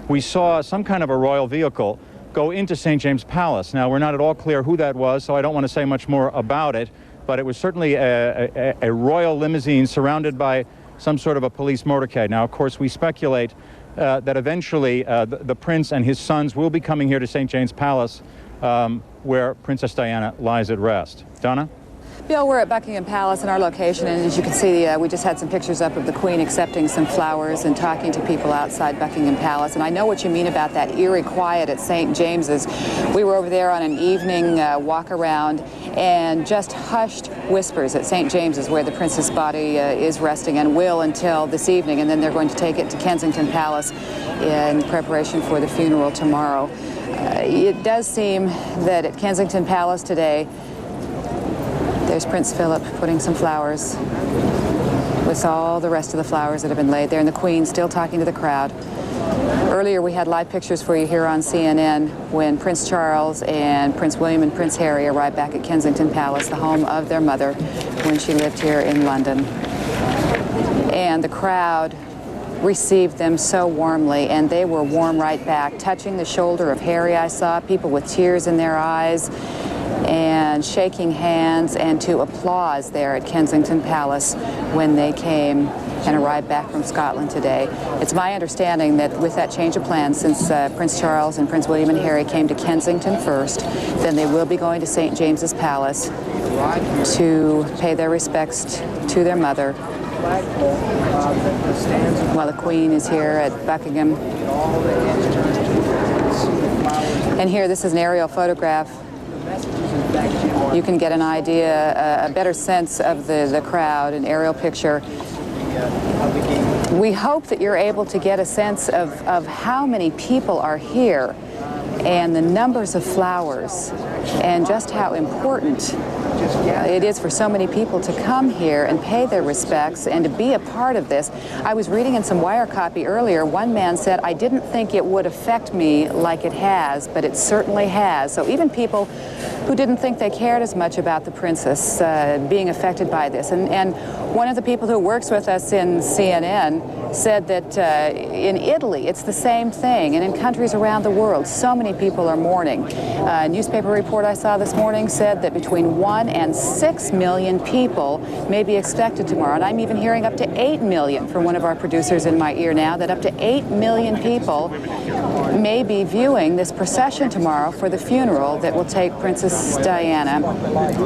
we saw some kind of a royal vehicle go into St. James Palace. Now, we're not at all clear who that was, so I don't want to say much more about it, but it was certainly a royal limousine surrounded by some sort of a police motorcade. Now, of course, we speculate that eventually the prince and his sons will be coming here to St. James Palace, where Princess Diana lies at rest. Donna? Bill, we're at Buckingham Palace in our location, and as you can see, we just had some pictures up of the Queen accepting some flowers and talking to people outside Buckingham Palace. And I know what you mean about that eerie quiet at St. James's. We were over there on an evening walk around, and just hushed whispers at St. James's, where the prince's body is resting and will until this evening, and then they're going to take it to Kensington Palace in preparation for the funeral tomorrow. It does seem that at Kensington Palace today, there's Prince Philip putting some flowers with all the rest of the flowers that have been laid there, and the Queen still talking to the crowd. Earlier we had live pictures for you here on CNN when Prince Charles and Prince William and Prince Harry arrived back at Kensington Palace, the home of their mother when she lived here in London. And the crowd received them so warmly, and they were warm right back, touching the shoulder of Harry. I saw people with tears in their eyes and shaking hands, and to applause there at Kensington Palace when they came and arrived back from Scotland today. It's my understanding that with that change of plans, since Prince Charles and Prince William and Harry came to Kensington first, then they will be going to St. James's Palace to pay their respects to their mother, while the Queen is here at Buckingham. And here, this is an aerial photograph. You can get an idea, a better sense of the crowd, an aerial picture. We hope that you're able to get a sense of how many people are here and the numbers of flowers and just how important it is for so many people to come here and pay their respects and to be a part of this. I was reading in some wire copy earlier, one man said, "I didn't think it would affect me like it has, but it certainly has." So even people who didn't think they cared as much about the princess being affected by this. And one of the people who works with us in CNN said that in Italy it's the same thing, and in countries around the world so many people are mourning. A newspaper report I saw this morning said that between 1 and 6 million people may be expected tomorrow, and I'm even hearing up to 8 million from one of our producers in my ear now, that up to 8 million people may be viewing this procession tomorrow for the funeral that will take Princess Diana.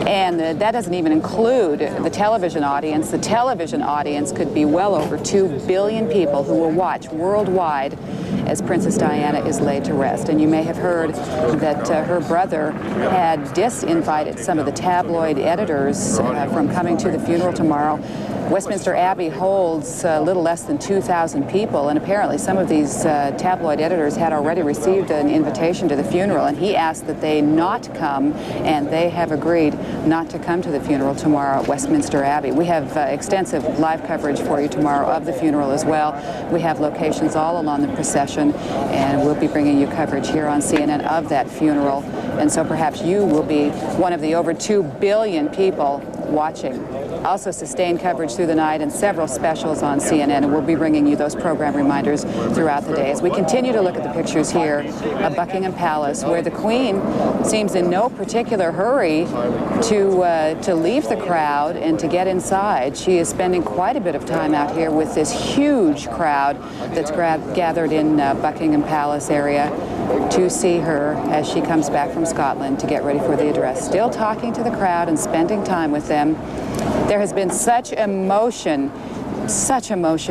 And that doesn't even include the television audience. The television audience could be well over 2 billion people who will watch worldwide as Princess Diana is laid to rest. And you may have heard that her brother had disinvited some of the tabloid editors from coming to the funeral tomorrow. Westminster Abbey holds a little less than 2,000 people, and apparently some of these tabloid editors had already received an invitation to the funeral, and he asked that they not come, and they have agreed not to come to the funeral tomorrow at Westminster Abbey. We have extensive live coverage for you tomorrow of the funeral as well. We have locations all along the procession, and we'll be bringing you coverage here on CNN of that funeral, and so perhaps you will be one of the over 2 billion people watching. Also sustained coverage through the night and several specials on CNN, and we'll be bringing you those program reminders throughout the day. As we continue to look at the pictures here of Buckingham Palace, where the Queen seems in no particular hurry to leave the crowd and to get inside. She is spending quite a bit of time out here with this huge crowd that's gathered in Buckingham Palace area to see her as she comes back from Scotland to get ready for the address. Still talking to the crowd and spending time with them. There has been such emotion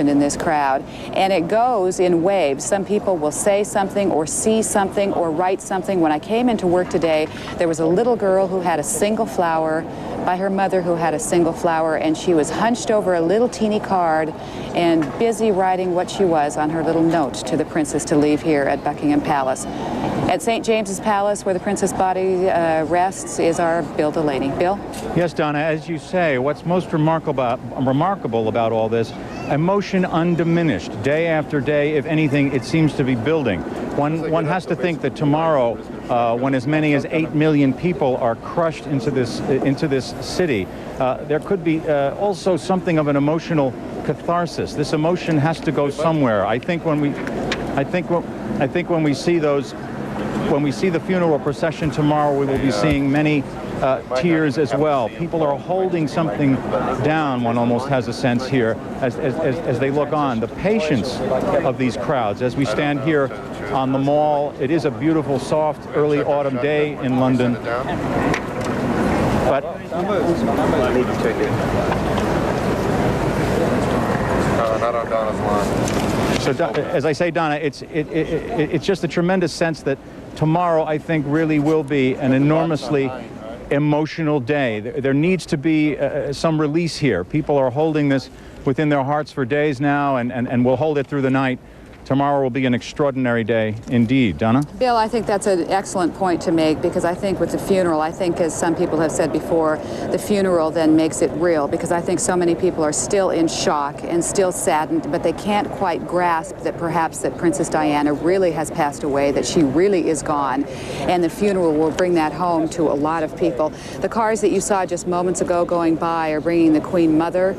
in this crowd, and it goes in waves. Some people will say something or see something or write something. When I came into work today, there was a little girl who had a single flower by her mother who had a single flower, and she was hunched over a little teeny card and busy writing what she was on her little note to the princess to leave here at Buckingham Palace. At St. James's Palace, where the princess' body rests, is our Bill Delaney. Bill? Yes, Donna, as you say, what's most remarkable about all this, emotion undiminished. Day after day, if anything, it seems to be building. One has to think that tomorrow, when as many as 8 million people are crushed into this city, there could be also something of an emotional catharsis. This emotion has to go somewhere. I think when I think when we see the funeral procession tomorrow, we will be seeing many tears as well. People are holding something down, one almost has a sense here, as they look on. The patience of these crowds. As we stand here on the Mall, it is a beautiful, soft, early autumn day in London. But not on Donna's line. So, as I say, Donna, it's just a tremendous sense that tomorrow, I think, really will be an enormously emotional day. There needs to be some release here. People are holding this within their hearts for days now, and will hold it through the night. Tomorrow will be an extraordinary day indeed. Donna? Bill, I think that's an excellent point to make, because I think with the funeral, I think, as some people have said before, the funeral then makes it real, because I think so many people are still in shock and still saddened, but they can't quite grasp that perhaps that Princess Diana really has passed away, that she really is gone, and the funeral will bring that home to a lot of people. The cars that you saw just moments ago going by are bringing the Queen Mother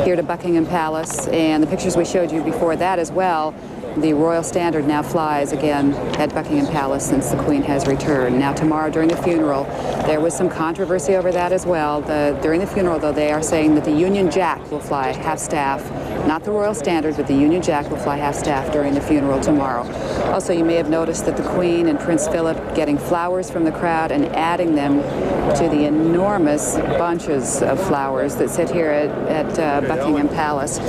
here to Buckingham Palace, and the pictures we showed you before that as well. The Royal Standard now flies again at Buckingham Palace since the Queen has returned. Now tomorrow during the funeral, there was some controversy over that as well. During the funeral, though, they are saying that the Union Jack will fly half-staff, not the Royal Standard, but the Union Jack will fly half-staff during the funeral tomorrow. Also, you may have noticed that the Queen and Prince Philip getting flowers from the crowd and adding them to the enormous bunches of flowers that sit here at Buckingham Palace.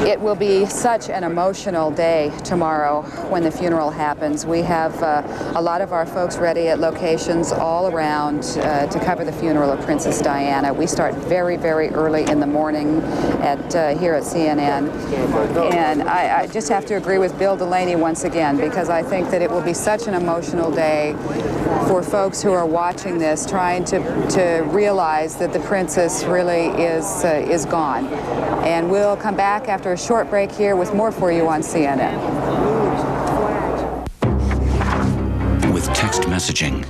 It will be such an emotional day tomorrow when the funeral happens. We have a lot of our folks ready at locations all around to cover the funeral of Princess Diana. We start very, very early in the morning here at CNN. And I just have to agree with Bill Delaney once again, because I think that it will be such an emotional day for folks who are watching this, trying to realize that the princess really is gone. And we'll come back after a short break here with more for you on CNN. With text messaging.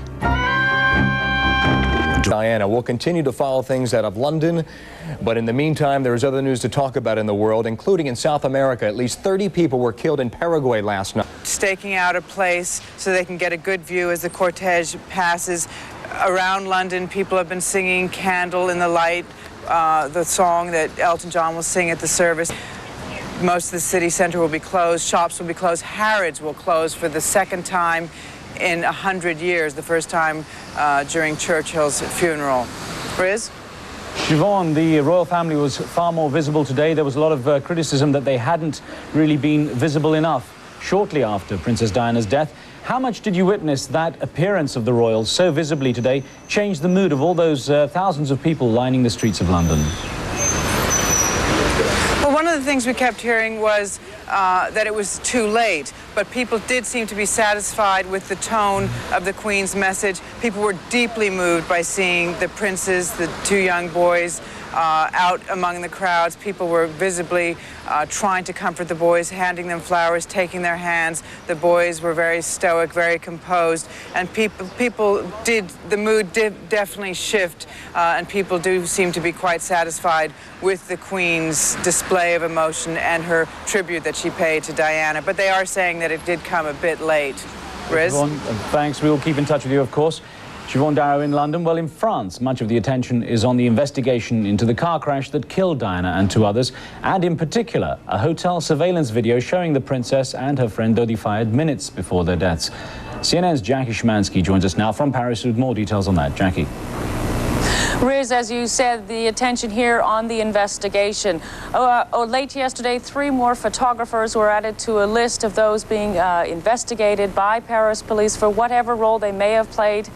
Diana, we'll continue to follow things out of London, but in the meantime, there is other news to talk about in the world, including in South America. At least 30 people were killed in Paraguay last night. Staking out a place so they can get a good view as the cortege passes around London. People have been singing Candle in the Light, the song that Elton John will sing at the service. Most of the city center will be closed, shops will be closed, Harrods will close for the second time in 100 years, the first time during Churchill's funeral. Riz? Siobhan, the royal family was far more visible today. There was a lot of criticism that they hadn't really been visible enough shortly after Princess Diana's death. How much did you witness that appearance of the royals so visibly today change the mood of all those thousands of people lining the streets of London? Well, one of the things we kept hearing was that it was too late, but people did seem to be satisfied with the tone of the Queen's message. People were deeply moved by seeing the princes, the two young boys, out among the crowds. People were visibly trying to comfort the boys, handing them flowers, taking their hands. The boys were very stoic, very composed, and the mood did definitely shift, and people do seem to be quite satisfied with the Queen's display of emotion and her tribute that she paid to Diana. But they are saying that it did come a bit late. Riz? Thanks. We will keep in touch with you, of course. Siobhan Darrow in London. Well, in France, much of the attention is on the investigation into the car crash that killed Diana and two others, and in particular, a hotel surveillance video showing the princess and her friend Dodi fired minutes before their deaths. CNN's Jackie Szymanski joins us now from Paris with more details on that. Jackie. Riz, as you said, the attention here on the investigation. Late yesterday, 3 more photographers were added to a list of those being investigated by Paris police for whatever role they may have played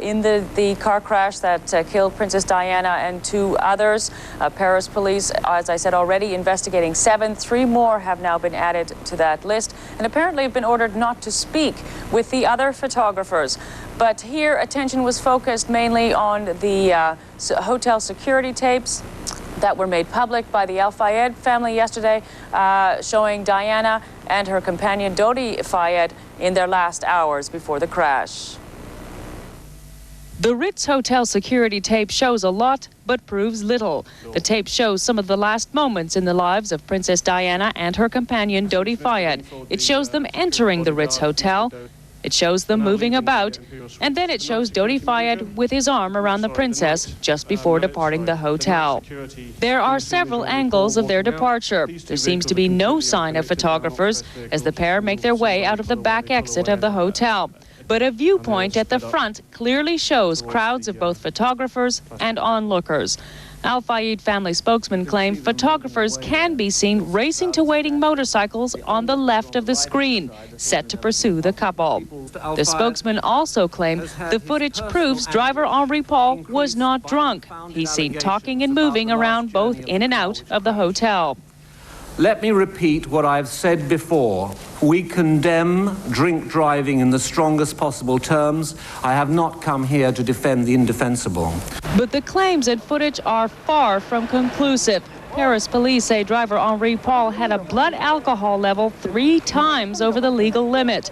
in the car crash that killed Princess Diana and 2 others. Paris police, as I said already, investigating 7. 3 more have now been added to that list and apparently have been ordered not to speak with the other photographers. But here, attention was focused mainly on the hotel security tapes that were made public by the Al Fayed family yesterday, showing Diana and her companion Dodi Fayed in their last hours before the crash. The Ritz Hotel security tape shows a lot, but proves little. The tape shows some of the last moments in the lives of Princess Diana and her companion Dodi Fayed. It shows them entering the Ritz Hotel. It shows them moving about, and then it shows Dodi Fayed with his arm around the princess just before departing the hotel. There are several angles of their departure. There seems to be no sign of photographers as the pair make their way out of the back exit of the hotel. But a viewpoint at the front clearly shows crowds of both photographers and onlookers. Al Fayed family spokesman claimed photographers can be seen racing to waiting motorcycles on the left of the screen, set to pursue the couple. The spokesman also claimed the footage proves driver Henri Paul was not drunk. He's seen talking and moving around both in and out of the hotel. Let me repeat what I've said before. We condemn drink driving in the strongest possible terms. I have not come here to defend the indefensible. But the claims and footage are far from conclusive. Paris police say driver Henri Paul had a blood alcohol level 3 times over the legal limit.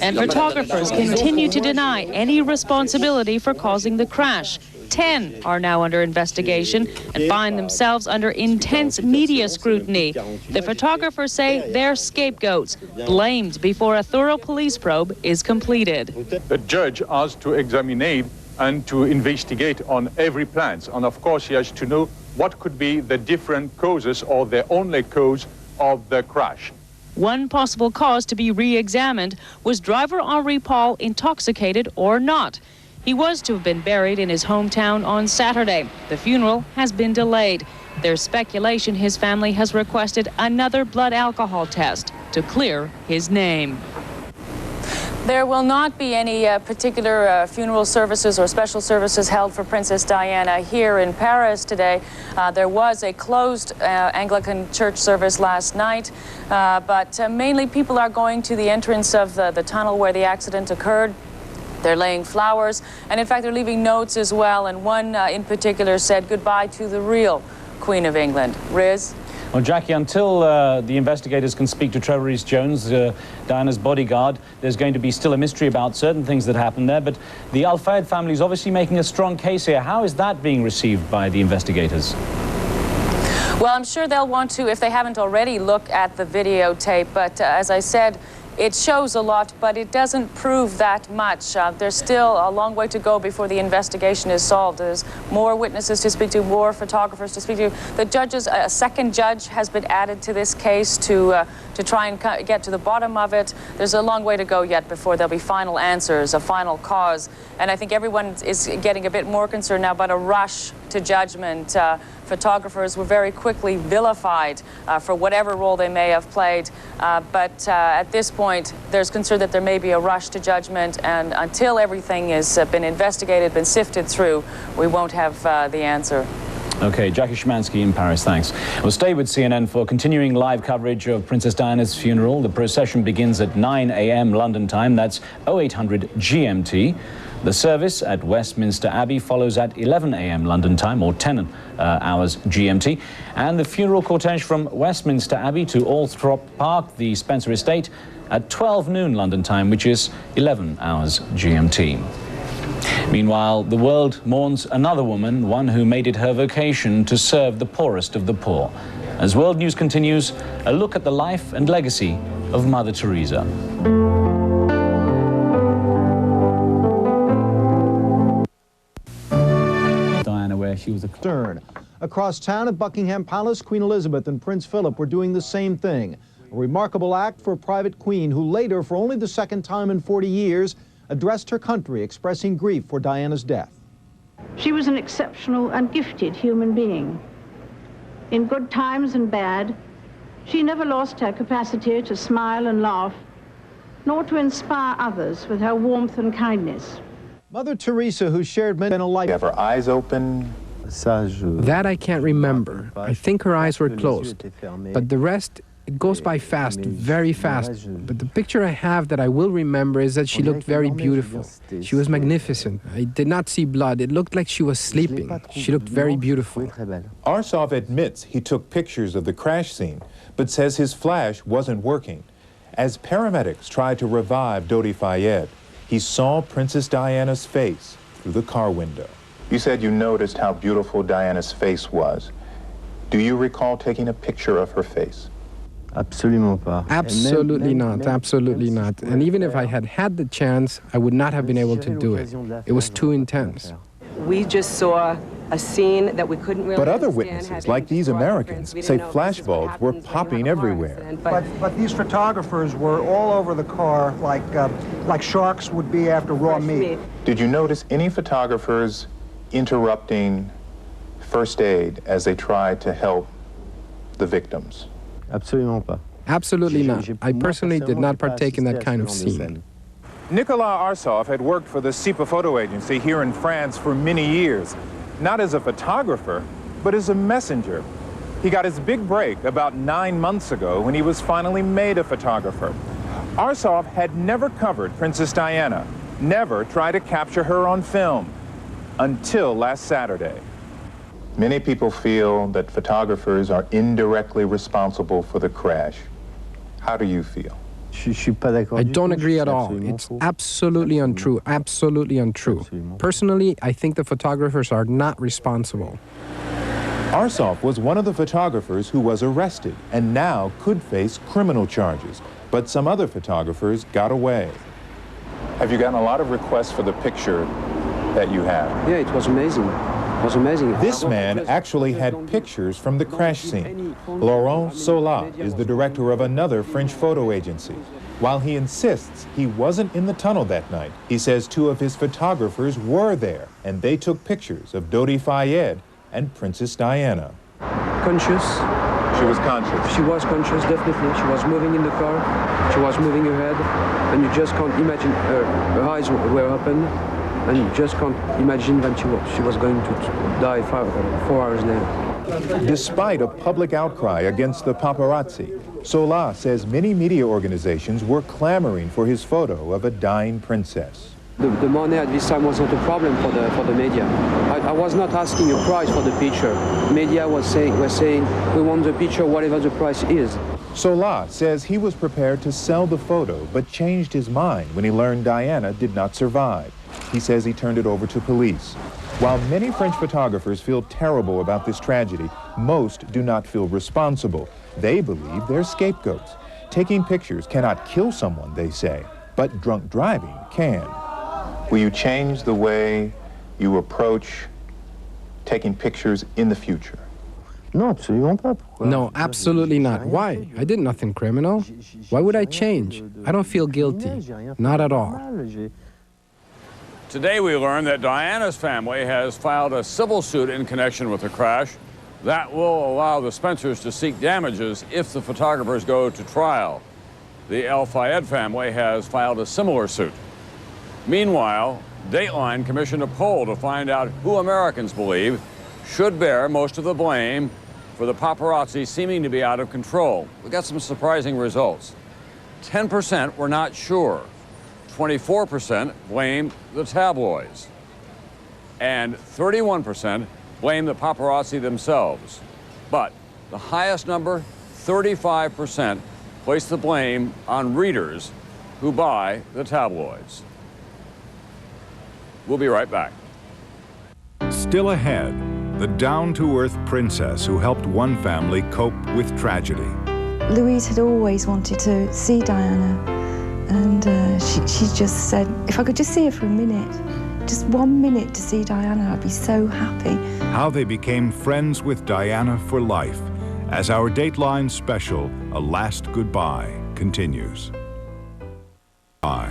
And photographers continue to deny any responsibility for causing the crash. 10 are now under investigation and find themselves under intense media scrutiny. The photographers say they're scapegoats, blamed before a thorough police probe is completed. The judge has to examine and to investigate on every plan. And of course, he has to know what could be the different causes or the only cause of the crash. One possible cause to be re-examined was driver Henri Paul intoxicated or not. He was to have been buried in his hometown on Saturday. The funeral has been delayed. There's speculation his family has requested another blood alcohol test to clear his name. There will not be any particular funeral services or special services held for Princess Diana here in Paris today. There was a closed Anglican church service last night, but mainly people are going to the entrance of the tunnel where the accident occurred. They're laying flowers, and in fact they're leaving notes as well, and one in particular said goodbye to the real Queen of England. Riz? Well, Jackie, until the investigators can speak to Trevor Rhys-Jones, Diana's bodyguard, there's going to be still a mystery about certain things that happened there, but the Al Fayed family is obviously making a strong case here. How is that being received by the investigators? Well, I'm sure they'll want to, if they haven't already, look at the videotape, but as I said, it shows a lot, but it doesn't prove that much. There's still a long way to go before the investigation is solved. There's more witnesses to speak to, more photographers to speak to. The judges, a second judge has been added to this case to try and get to the bottom of it. There's a long way to go yet before there'll be final answers, a final cause. And I think everyone is getting a bit more concerned now about a rush to judgment. Photographers were very quickly vilified for whatever role they may have played. But at this point, there's concern that there may be a rush to judgment, and until everything has been investigated, been sifted through, we won't have the answer. Okay, Jackie Szymanski in Paris, thanks. We'll stay with CNN for continuing live coverage of Princess Diana's funeral. The procession begins at 9 a.m. London time, that's 0800 GMT. The service at Westminster Abbey follows at 11 a.m. London time, or 10 hours GMT. And the funeral cortege from Westminster Abbey to Althorp Park, the Spencer Estate, at 12 noon London time, which is 11 hours GMT. Meanwhile, the world mourns another woman, one who made it her vocation to serve the poorest of the poor. As World News continues, a look at the life and legacy of Mother Teresa. Diana, where she was a concern. Across town at Buckingham Palace, Queen Elizabeth and Prince Philip were doing the same thing. A remarkable act for a private queen who later, for only the second time in 40 years, addressed her country, expressing grief for Diana's death. She was an exceptional and gifted human being. In good times and bad, she never lost her capacity to smile and laugh, nor to inspire others with her warmth and kindness. Mother Teresa, who shared many a life. Have her eyes open? That I can't remember. I think her eyes were closed, but the rest, it goes by fast, very fast. But the picture I have that I will remember is that she looked very beautiful. She was magnificent. I did not see blood. It looked like she was sleeping. She looked very beautiful. Arsov admits he took pictures of the crash scene, but says his flash wasn't working. As paramedics tried to revive Dodi Fayed, He saw Princess Diana's face through the car window. You said you noticed how beautiful Diana's face was. Do you recall taking a picture of her face? Absolutely not, absolutely not. And even if I had had the chance, I would not have been able to do it. It was too intense. We just saw a scene that we couldn't really But other understand, witnesses, like these Americans, say flashbulbs were popping everywhere. But these photographers were all over the car like sharks would be after raw meat. Did you notice any photographers interrupting first aid as they tried to help the victims? Absolutely not. I personally did not partake in that kind of scene. Nicolas Arsov had worked for the SIPA photo agency here in France for many years, not as a photographer, but as a messenger. He got his big break about 9 months ago when he was finally made a photographer. Arsov had never covered Princess Diana, never tried to capture her on film, until last Saturday. Many people feel that photographers are indirectly responsible for the crash. How do you feel? I don't agree at all. It's absolutely untrue, absolutely untrue. Personally, I think the photographers are not responsible. Arsov was one of the photographers who was arrested and now could face criminal charges, but some other photographers got away. Have you gotten a lot of requests for the picture that you have? Yeah, it was amazing. It was amazing. This man actually had pictures from the crash scene. Laurent Sola is the director of another French photo agency. While he insists he wasn't in the tunnel that night, he says two of his photographers were there, and they took pictures of Dodi Fayed and Princess Diana. Conscious. She was conscious? She was conscious, definitely. She was moving in the car. She was moving her head, and you just can't imagine her eyes were open. And you just can't imagine that she was going to die 4 hours later. Despite a public outcry against the paparazzi, Sola says many media organizations were clamoring for his photo of a dying princess. The money at this time was not a problem for the media. I was not asking a price for the picture. Media was saying, we want the picture whatever the price is. Sola says he was prepared to sell the photo, but changed his mind when he learned Diana did not survive. He says he turned it over to police. While many French photographers feel terrible about this tragedy, most do not feel responsible. They believe they're scapegoats. Taking pictures cannot kill someone, they say, but drunk driving can. Will you change the way you approach taking pictures in the future? No, absolutely not. Why? I did nothing criminal. Why would I change? I don't feel guilty. Not at all. Today we learned that Diana's family has filed a civil suit in connection with the crash. That will allow the Spencers to seek damages if the photographers go to trial. The El Fayed family has filed a similar suit. Meanwhile, Dateline commissioned a poll to find out who Americans believe should bear most of the blame for the paparazzi seeming to be out of control. We got some surprising results. 10% were not sure. 24% blamed the tabloids. And 31% blamed the paparazzi themselves. But the highest number, 35%, placed the blame on readers who buy the tabloids. We'll be right back. Still ahead, the down-to-earth princess who helped one family cope with tragedy. Louise had always wanted to see Diana, and she just said, if I could just see her for a minute, just 1 minute to see Diana, I'd be so happy. How they became friends with Diana for life, as our Dateline special, A Last Goodbye, continues. Hi,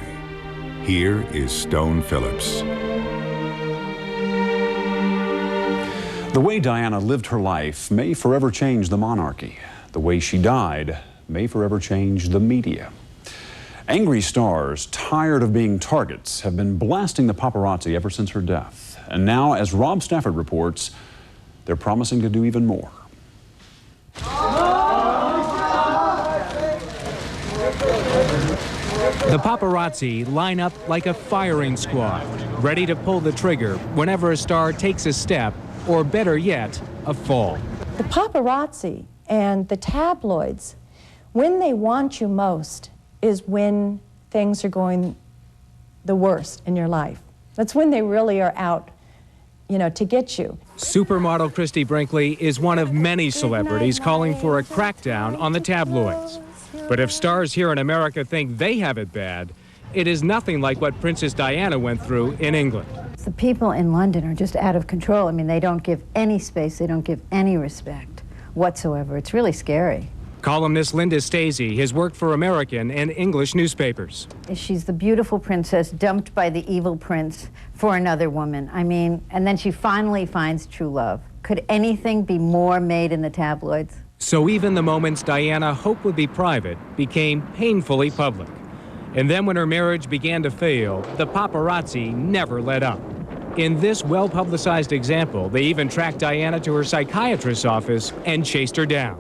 here is Stone Phillips. The way Diana lived her life may forever change the monarchy. The way she died may forever change the media. Angry stars, tired of being targets, have been blasting the paparazzi ever since her death. And now, as Rob Stafford reports, they're promising to do even more. The paparazzi line up like a firing squad, ready to pull the trigger whenever a star takes a step, or better yet, a fall. The paparazzi and the tabloids, when they want you most, is when things are going the worst in your life. That's when they really are out, you know, to get you. Supermodel Christie Brinkley is one of many celebrities calling for a crackdown on the tabloids. But if stars here in America think they have it bad, it is nothing like what Princess Diana went through in England. The people in London are just out of control. I mean, they don't give any space, they don't give any respect whatsoever. It's really scary. Columnist Linda Stacey has worked for American and English newspapers. She's the beautiful princess dumped by the evil prince for another woman. I mean, and then she finally finds true love. Could anything be more made in the tabloids? So even the moments Diana hoped would be private became painfully public. And then when her marriage began to fail, the paparazzi never let up. In this well-publicized example, they even tracked Diana to her psychiatrist's office and chased her down.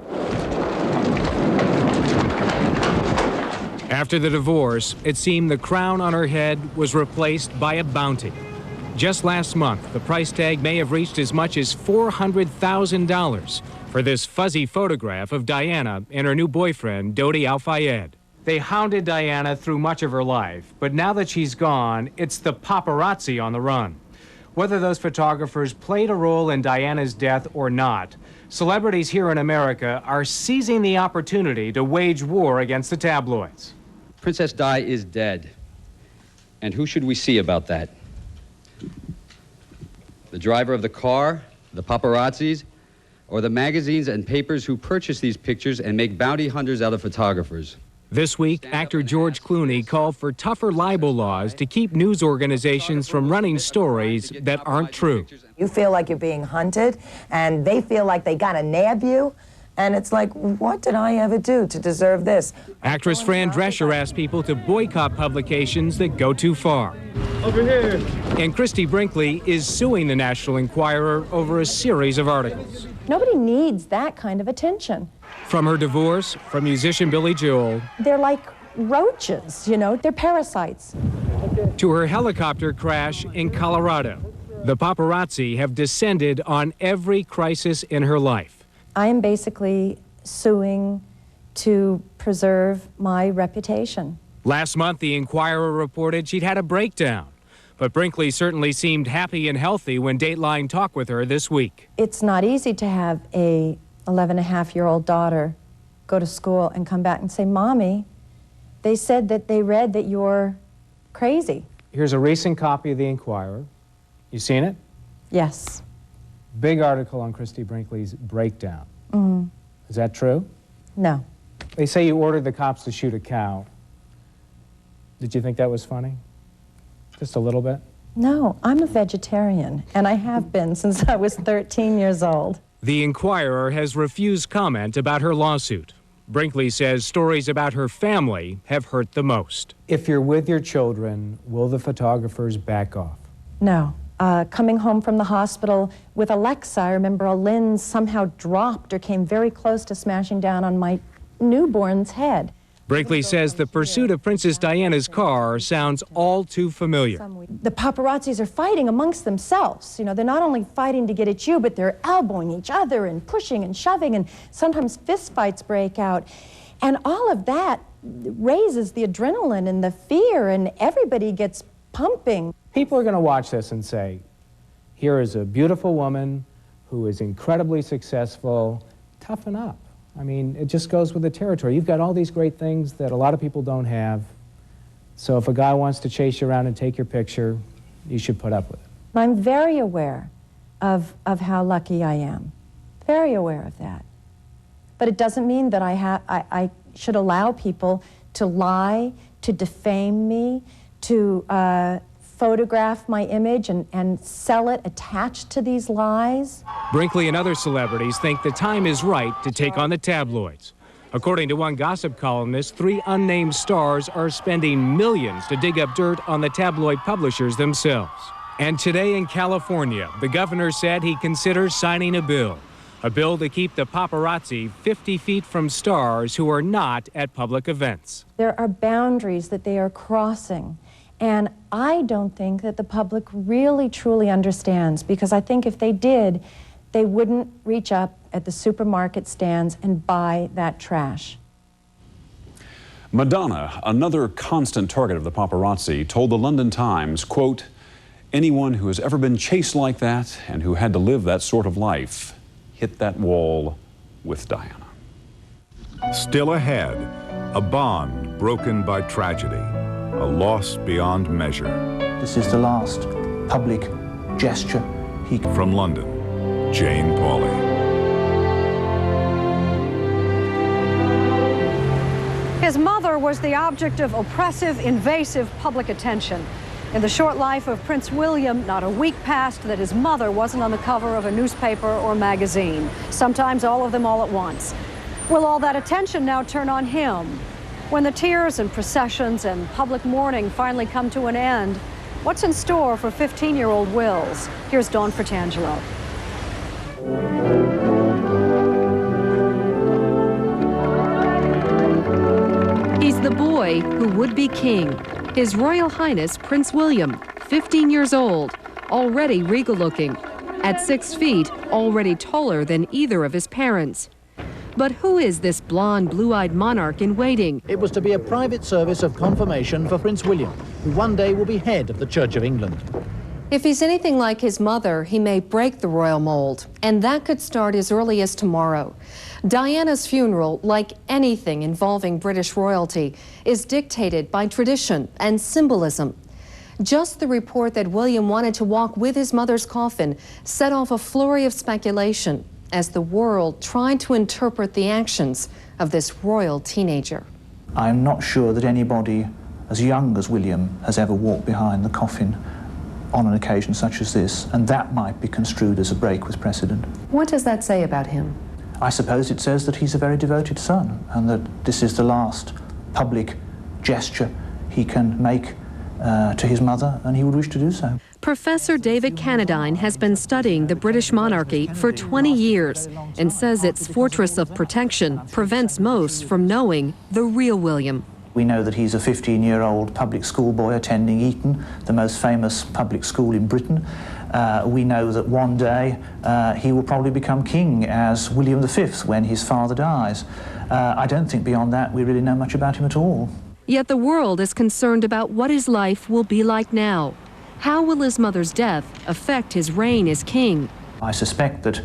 After the divorce, it seemed the crown on her head was replaced by a bounty. Just last month, the price tag may have reached as much as $400,000 for this fuzzy photograph of Diana and her new boyfriend, Dodi Al-Fayed. They hounded Diana through much of her life, but now that she's gone, it's the paparazzi on the run. Whether those photographers played a role in Diana's death or not, celebrities here in America are seizing the opportunity to wage war against the tabloids. Princess Di is dead. And who should we see about that? The driver of the car, the paparazzis, or the magazines and papers who purchase these pictures and make bounty hunters out of photographers? This week, actor George Clooney called for tougher libel laws to keep news organizations from running stories that aren't true. You feel like you're being hunted, and they feel like they gotta nab you, and it's like, what did I ever do to deserve this? Actress Fran Drescher asked people to boycott publications that go too far. Over here. And Christie Brinkley is suing the National Enquirer over a series of articles. Nobody needs that kind of attention. From her divorce from musician Billy Joel, They're like roaches, you know, they're parasites. to her helicopter crash in Colorado, the paparazzi have descended on every crisis in her life. I am basically suing to preserve my reputation. Last month, the Enquirer reported she'd had a breakdown, but Brinkley certainly seemed happy and healthy when Dateline talked with her this week. It's not easy to have a 11-and-a-half-year-old daughter go to school and come back and say, Mommy, they said that they read that you're crazy. Here's a recent copy of the Enquirer. You seen it? Yes. Big article on Christie Brinkley's breakdown. Mm. Is that true? No. They say you ordered the cops to shoot a cow. Did you think that was funny? Just a little bit? No, I'm a vegetarian, and I have been since I was 13 years old. The Enquirer has refused comment about her lawsuit. Brinkley says stories about her family have hurt the most. If you're with your children, will the photographers back off? No. Coming home from the hospital with Alexa, I remember a lens somehow dropped or came very close to smashing down on my newborn's head. Brinkley says the pursuit of Princess Diana's car sounds all too familiar. The paparazzis are fighting amongst themselves. You know, they're not only fighting to get at you, but they're elbowing each other and pushing and shoving, and sometimes fistfights break out. And all of that raises the adrenaline and the fear, and everybody gets pumping. People are going to watch this and say, here is a beautiful woman who is incredibly successful. Toughen up. I mean, it just goes with the territory. You've got all these great things that a lot of people don't have. So if a guy wants to chase you around and take your picture, you should put up with it. I'm very aware of how lucky I am. Very aware of that. But it doesn't mean that I should allow people to lie, to defame me, to photograph my image and sell it attached to these lies. Brinkley and other celebrities think the time is right to take on the tabloids. According to one gossip columnist, 3 unnamed stars are spending millions to dig up dirt on the tabloid publishers themselves. And today in California, the governor said he considers signing a bill to keep the paparazzi 50 feet from stars who are not at public events. There are boundaries that they are crossing. And I don't think that the public really truly understands, because I think if they did, they wouldn't reach up at the supermarket stands and buy that trash. Madonna, another constant target of the paparazzi, told the London Times, quote, "Anyone who has ever been chased like that and who had to live that sort of life hit that wall with Diana." Still ahead, a bond broken by tragedy, a loss beyond measure. This is the last public gesture he... From London, Jane Pauley. His mother was the object of oppressive, invasive public attention. In the short life of Prince William, not a week passed that his mother wasn't on the cover of a newspaper or magazine, sometimes all of them all at once. Will all that attention now turn on him? When the tears and processions and public mourning finally come to an end, what's in store for 15-year-old Wills? Here's Dawn Fratangelo. He's the boy who would be king. His Royal Highness Prince William, 15 years old, already regal-looking. At 6 feet, already taller than either of his parents. But who is this blonde, blue-eyed monarch in waiting? It was to be a private service of confirmation for Prince William, who one day will be head of the Church of England. If he's anything like his mother, he may break the royal mold, and that could start as early as tomorrow. Diana's funeral, like anything involving British royalty, is dictated by tradition and symbolism. Just the report that William wanted to walk with his mother's coffin set off a flurry of speculation as the world tried to interpret the actions of this royal teenager. I'm not sure that anybody as young as William has ever walked behind the coffin on an occasion such as this, and that might be construed as a break with precedent. What does that say about him? I suppose it says that he's a very devoted son, and that this is the last public gesture he can make to his mother, and he would wish to do so. Professor David Cannadine has been studying the British monarchy for 20 years and says its fortress of protection prevents most from knowing the real William. We know that he's a 15-year-old public school boy attending Eton, the most famous public school in Britain. We know that one day he will probably become king as William V when his father dies. I don't think beyond that we really know much about him at all. Yet the world is concerned about what his life will be like now. How will his mother's death affect his reign as king? I suspect that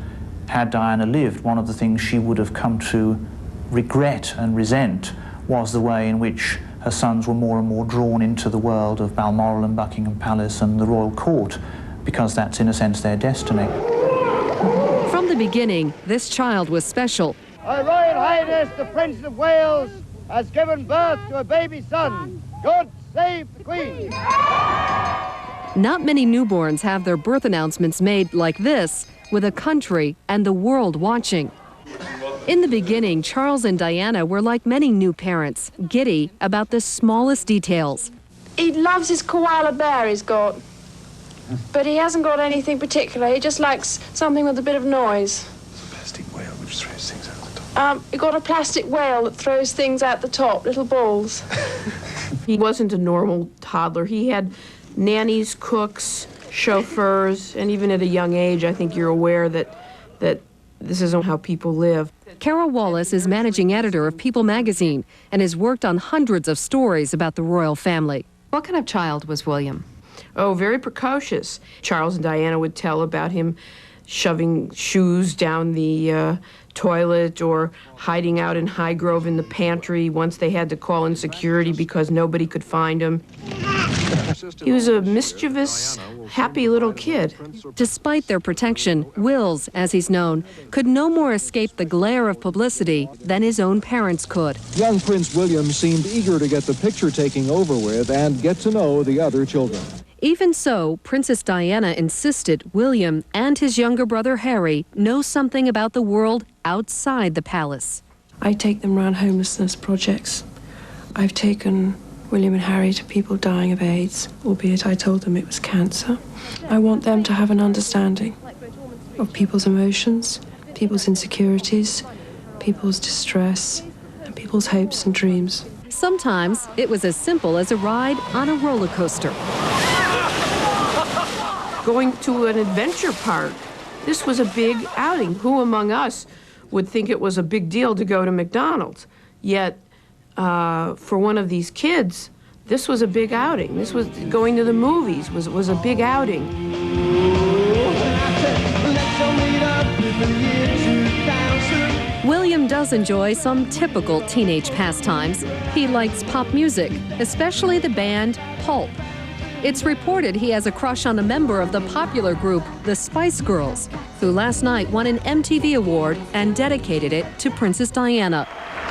had Diana lived, one of the things she would have come to regret and resent was the way in which her sons were more and more drawn into the world of Balmoral and Buckingham Palace and the royal court, because that's, in a sense, their destiny. From the beginning, this child was special. Her Royal Highness, the Prince of Wales, has given birth to a baby son. God save the Queen! Not many newborns have their birth announcements made like this, with a country and the world watching. In the beginning, Charles and Diana were like many new parents, giddy about the smallest details. He loves his koala bear he's got, but he hasn't got anything particular. He just likes something with a bit of noise. It's a plastic whale which throws things out the top. He got a plastic whale that throws things out the top, little balls. He wasn't a normal toddler. He had nannies, cooks, chauffeurs, and even at a young age, I think you're aware that this isn't how people live. Carol Wallace is managing editor of People magazine and has worked on hundreds of stories about the royal family. What kind of child was William? Oh, very precocious. Charles and Diana would tell about him shoving shoes down the toilet or hiding out in Highgrove in the pantry once they had to call in security because nobody could find him. He was a mischievous, happy little kid. Despite their protection, Wills, as he's known, could no more escape the glare of publicity than his own parents could. Young Prince William seemed eager to get the picture-taking over with and get to know the other children. Even so, Princess Diana insisted William and his younger brother Harry know something about the world outside the palace. I take them around homelessness projects. I've taken William and Harry to people dying of AIDS, albeit I told them it was cancer. I want them to have an understanding of people's emotions, people's insecurities, people's distress, and people's hopes and dreams. Sometimes it was as simple as a ride on a roller coaster. Going to an adventure park, this was a big outing. Who among us would think it was a big deal to go to McDonald's? Yet for one of these kids, this was a big outing. This was going to the movies was a big outing. William does enjoy some typical teenage pastimes. He likes pop music, especially the band Pulp. It's reported he has a crush on a member of the popular group, the Spice Girls, who last night won an MTV award and dedicated it to Princess Diana.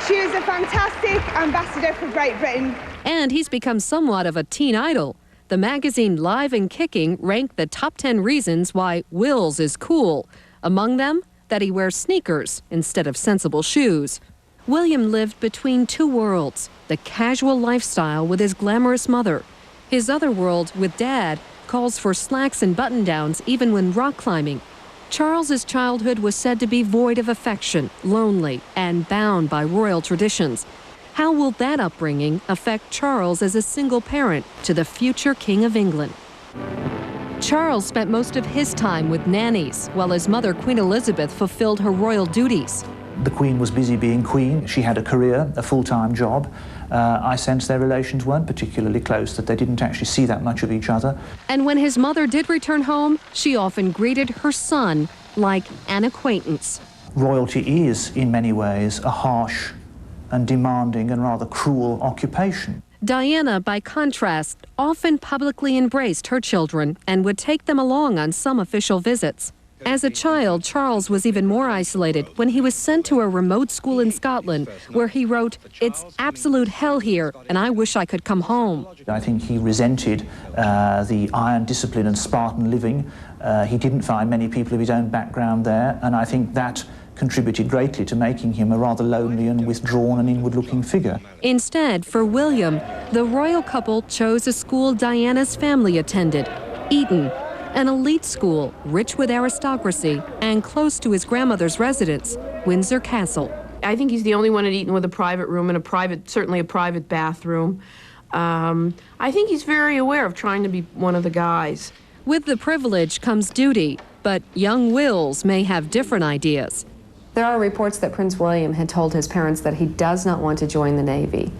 She is a fantastic ambassador for Great Britain. And he's become somewhat of a teen idol. The magazine Live and Kicking ranked the top 10 reasons why Wills is cool. Among them, that he wears sneakers instead of sensible shoes. William lived between two worlds, the casual lifestyle with his glamorous mother. His other world with Dad calls for slacks and button-downs even when rock climbing. Charles's childhood was said to be void of affection, lonely, and bound by royal traditions. How will that upbringing affect Charles as a single parent to the future King of England? Charles spent most of his time with nannies, while his mother, Queen Elizabeth, fulfilled her royal duties. The Queen was busy being Queen. She had a career, a full-time job. I sense their relations weren't particularly close, that they didn't actually see that much of each other. And when his mother did return home, she often greeted her son like an acquaintance. Royalty is, in many ways, a harsh and demanding and rather cruel occupation. Diana, by contrast, often publicly embraced her children and would take them along on some official visits. As a child, Charles was even more isolated when he was sent to a remote school in Scotland, where he wrote, "It's absolute hell here, and I wish I could come home." I think he resented the iron discipline and Spartan living. He didn't find many people of his own background there, and I think that contributed greatly to making him a rather lonely and withdrawn and inward-looking figure. Instead, for William, the royal couple chose a school Diana's family attended, Eton, an elite school rich with aristocracy and close to his grandmother's residence, Windsor Castle. I think he's the only one at Eton with a private room and certainly a private bathroom. I think he's very aware of trying to be one of the guys. With the privilege comes duty, but young Wills may have different ideas. There are reports that Prince William had told his parents that he does not want to join the Navy.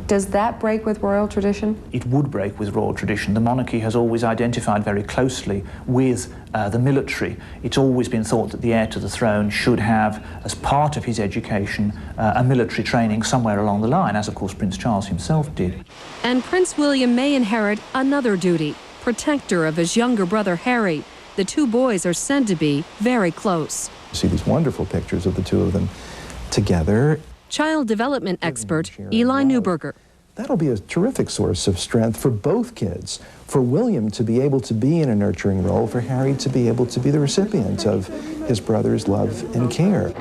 Does that break with royal tradition? It would break with royal tradition. The monarchy has always identified very closely with the military. It's always been thought that the heir to the throne should have, as part of his education, a military training somewhere along the line, as of course Prince Charles himself did. And Prince William may inherit another duty, protector of his younger brother Harry. The two boys are said to be very close. You see these wonderful pictures of the two of them together. Child development expert Eli Newberger. That'll be a terrific source of strength for both kids. For William to be able to be in a nurturing role, for Harry to be able to be the recipient of his brother's love and care.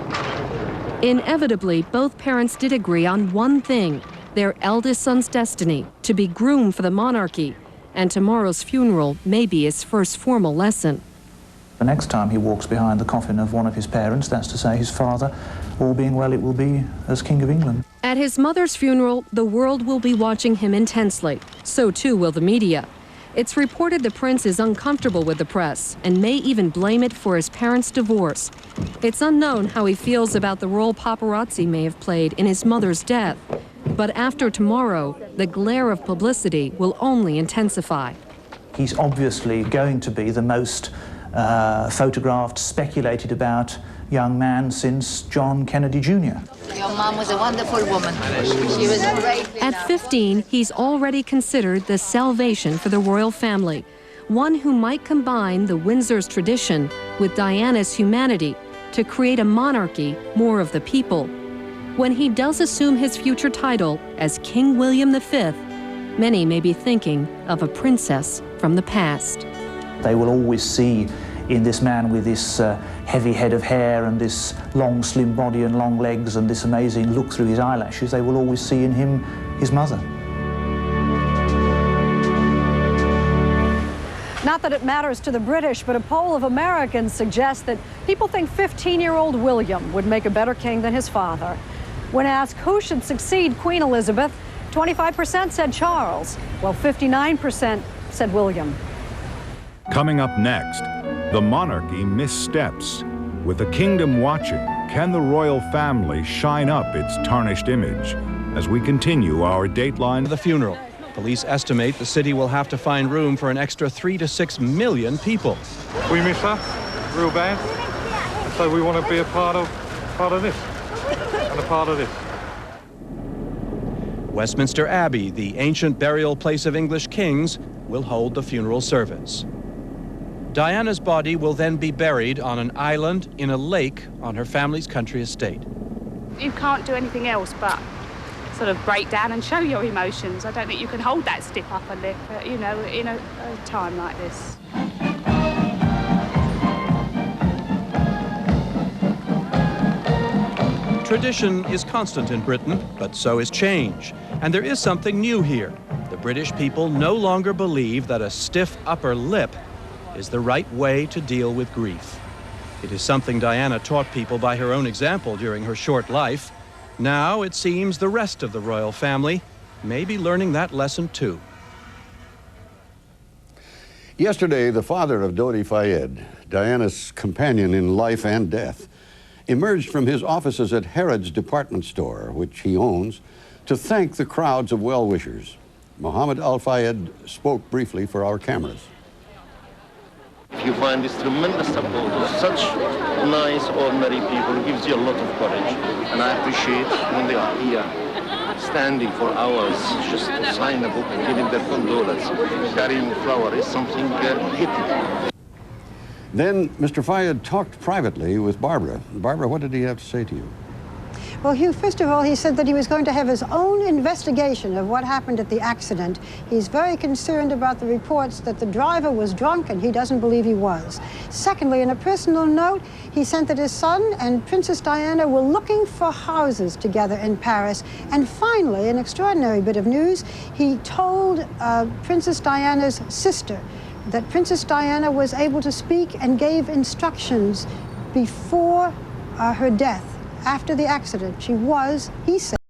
Inevitably, both parents did agree on one thing, their eldest son's destiny, to be groomed for the monarchy. And tomorrow's funeral may be his first formal lesson. The next time he walks behind the coffin of one of his parents, that's to say his father, all being well, it will be as King of England. At his mother's funeral, the world will be watching him intensely. So too will the media. It's reported the prince is uncomfortable with the press and may even blame it for his parents' divorce. It's unknown how he feels about the role paparazzi may have played in his mother's death. But after tomorrow, the glare of publicity will only intensify. He's obviously going to be the most photographed, speculated about young man since John Kennedy Jr. Your mom was a wonderful woman. She was great. At 15, he's already considered the salvation for the royal family, one who might combine the Windsor's tradition with Diana's humanity to create a monarchy more of the people. When he does assume his future title as King William V, many may be thinking of a princess from the past. They will always see in this man with this heavy head of hair and this long, slim body and long legs and this amazing look through his eyelashes, they will always see in him his mother. Not that it matters to the British, but a poll of Americans suggests that people think 15-year-old William would make a better king than his father. When asked who should succeed Queen Elizabeth, 25% said Charles, while 59% said William. Coming up next, the monarchy missteps. With the kingdom watching, can the royal family shine up its tarnished image? as we continue our Dateline. The funeral. Police estimate the city will have to find room for an extra 3 to 6 million people. We miss her, real bad. And so we want to be a part of this, and a part of this. Westminster Abbey, the ancient burial place of English kings, will hold the funeral service. Diana's body will then be buried on an island in a lake on her family's country estate. You can't do anything else but sort of break down and show your emotions. I don't think you can hold that stiff upper lip, you know, in a time like this. Tradition is constant in Britain, but so is change. And there is something new here. The British people no longer believe that a stiff upper lip is the right way to deal with grief. It is something Diana taught people by her own example during her short life. Now it seems the rest of the royal family may be learning that lesson too. Yesterday, the father of Dodi Fayed, Diana's companion in life and death, emerged from his offices at Harrods department store, which he owns, to thank the crowds of well-wishers. Mohammed Al-Fayed spoke briefly for our cameras. You find this tremendous support of such nice, ordinary people. It gives you a lot of courage. And I appreciate when they are here, standing for hours, just signing a book and giving their condolence. Carrying flower is something hitting. Then Mr. Fayed talked privately with Barbara. Barbara, what did he have to say to you? Well, Hugh, first of all, he said that he was going to have his own investigation of what happened at the accident. He's very concerned about the reports that the driver was drunk, and he doesn't believe he was. Secondly, in a personal note, he sent that his son and Princess Diana were looking for houses together in Paris. And finally, an extraordinary bit of news, he told Princess Diana's sister that Princess Diana was able to speak and gave instructions before her death. After the accident, she was, he said,